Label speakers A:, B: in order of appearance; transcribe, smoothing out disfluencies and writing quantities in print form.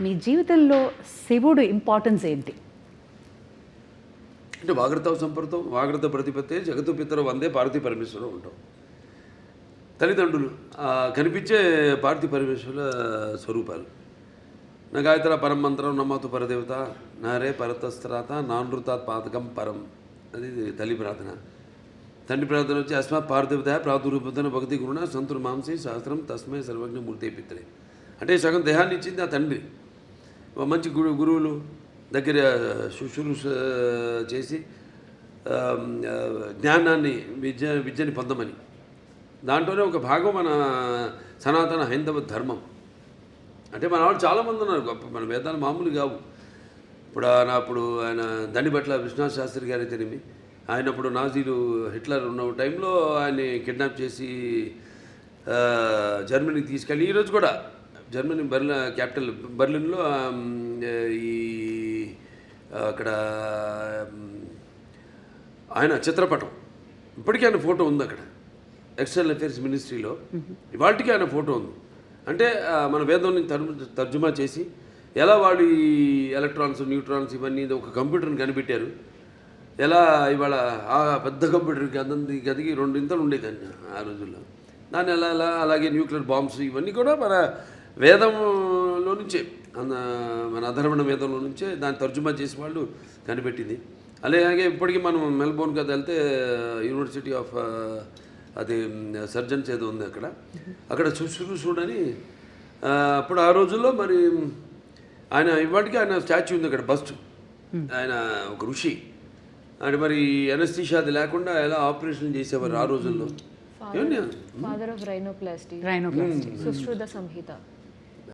A: మీ జీవితంలో శివుడు ఇంపార్టెన్స్ ఏంటి?
B: అంటే వాగ్రత సంపర్తం వాగ్రత ప్రతిపత్తే జగత్తు పితరు వందే పార్వతీ పరమేశ్వరుడు ఉంటాం. తల్లిదండ్రులు కనిపించే పార్వతీ పరమేశ్వరుల స్వరూపాలు. నా గాయత్ర పరం మంత్రం నమ్మతు పరదేవత నారే పరతస్త్రాత నానృతాత్ పాతకం పరం. అది తల్లి ప్రార్థన. తండ్రి ప్రార్థన వచ్చి అస్మాత్ పార్థివత ప్రాదుర్భూతన భక్తి గురుణ సంతుర్ మాంసి శాస్త్రం తస్మై సర్వజ్ఞ మూర్తి పిత్రే. అంటే సగం దేహాన్ని ఇచ్చింది ఆ తండ్రి. మంచి గురువులు దగ్గర శుశ్రూష చేసి జ్ఞానాన్ని విద్యని పొందమని. దాంట్లోనే ఒక భాగం మన సనాతన హైందవ ధర్మం. అంటే మన వాళ్ళు చాలామంది ఉన్నారు గొప్ప, మన వేదాలు మామూలు కావు. అప్పుడు ఆయన దండిబట్ల విశ్వనాథ శాస్త్రి గారి తెలిమి. ఆయనప్పుడు నాజీలు హిట్లర్ ఉన్న టైంలో ఆయన్ని కిడ్నాప్ చేసి జర్మనీకి తీసుకెళ్ళి ఈరోజు కూడా జర్మనీ క్యాపిటల్ బర్లిన్లో ఈ అక్కడ ఆయన చిత్రపటం ఇప్పటికీ ఆయన ఫోటో ఉంది అక్కడ ఎక్స్టర్నల్ అఫేర్స్ మినిస్ట్రీలో. ఇవాళకి ఆయన ఫోటో ఉంది. అంటే మన వేదాన్ని తర్జుమా చేసి ఎలా వాళ్ళు ఈ ఎలక్ట్రాన్స్ న్యూట్రాన్స్ ఇవన్నీ ఒక కంప్యూటర్ని కనిపెట్టారు. ఎలా ఇవాళ ఆ పెద్ద కంప్యూటర్కి గదికి 2 ఇంతలు ఉండేదండి ఆ రోజుల్లో. దాన్ని ఎలా అలాగే న్యూక్లియర్ బాంబ్స్ ఇవన్నీ కూడా మన వేదంలో నుంచే, మన అధర్వణ వేదంలో నుంచే దాన్ని తర్జుమా చేసి వాళ్ళు కనిపెట్టింది. అలాగే ఇప్పటికీ మనం మెల్బోర్న్ కదా వెళ్తే యూనివర్సిటీ ఆఫ్ అది సర్జన్స్ ఏదో ఉంది అక్కడ శుశ్రూషుడని అప్పుడు ఆ రోజుల్లో మరి ఆయన ఇవాటికి ఆయన స్టాచ్యూ ఉంది అక్కడ బస్ట్. ఆయన ఒక ఋషి. అంటే మరి ఎనస్థీషియా అది లేకుండా ఎలా ఆపరేషన్ చేసేవారు ఆ రోజుల్లో.
C: Father of rhinoplasty
A: rhinoplasty
C: Sushruta Samhita